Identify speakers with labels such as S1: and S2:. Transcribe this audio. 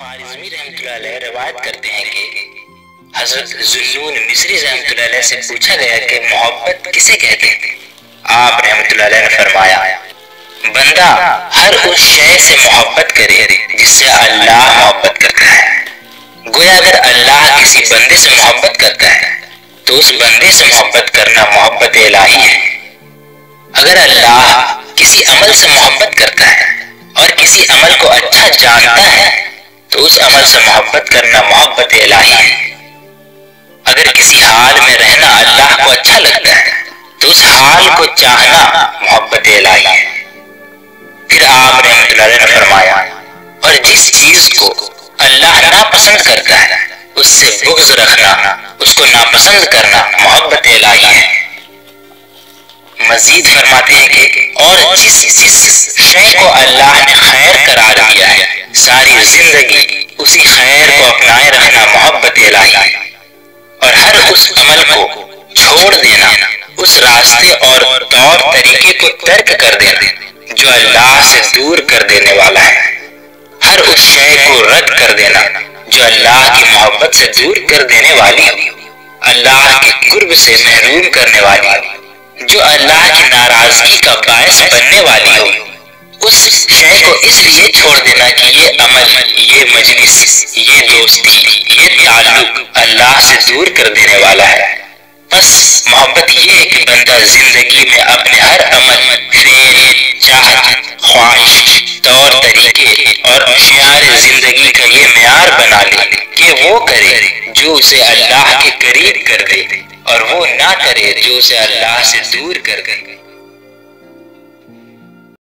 S1: خوارزمی رحمۃ اللہ علیہ روایت کرتے ہیں کہ حضرت ذوالنون مصری رحمۃ اللہ علیہ سے پوچھا گیا کہ محبت کسے کہتے ہیں؟ آپ رحمۃ اللہ علیہ نے فرمایا بندہ ہر اس شے سے محبت کرے جس سے اللہ محبت کرتا ہے۔ گویا اگر اللہ کسی بندے سے محبت کرتا ہے تو اس بندے سے محبت کرنا محبت الہی ہے۔ اگر اللہ کسی عمل سے محبت کرتا ہے اور کسی عمل کو اچھا جانتا ہے تو اس عمل سے محبت کرنا محبت الہی ہے۔ اگر کسی حال میں رہنا اللہ کو اچھا لگتا ہے تو اس حال کو چاہنا محبت الہی ہے۔ پھر آپ رحمۃ اللہ علیہ نے فرمایا اور جس چیز کو اللہ ناپسند کرتا ہے اس سے بغض رکھنا، اس کو ناپسند کرنا محبت الہی ہے۔ مزید فرماتے ہیں کہ اور جس شے کو اللہ نے خیر قرار دیا ہے ساری زندگی اسی خیر کو اپنائے رکھنا محبت الہی ہے۔ اور ہر اس عمل کو چھوڑ دینا، اس راستے اور طور طریقے کو ترک کر دینا جو اللہ سے دور کر دینے والا ہے، ہر اس شے کو رد کر دینا جو اللہ کی محبت سے دور کر دینے والی ہو، اللہ کے قرب سے محروم کرنے والی ہو، جو اللہ کی ناراضگی کا باعث بننے والی ہو، اس شے کو اس لیے چھوڑ دینا کہ یہ عمل، یہ مجلس، یہ دوستی، یہ تعلق اللہ سے دور کر دینے والا ہے۔ بس محبت یہ ہے کہ بندہ زندگی میں اپنے ہر عمل، فعل، چاہت، خواہش، طور طریقے اور شعار زندگی کا یہ معیار بنا لے کہ وہ کرے جو اسے اللہ کے قریب کر دے اور وہ نہ کرے جو اسے اللہ سے دور کر دے۔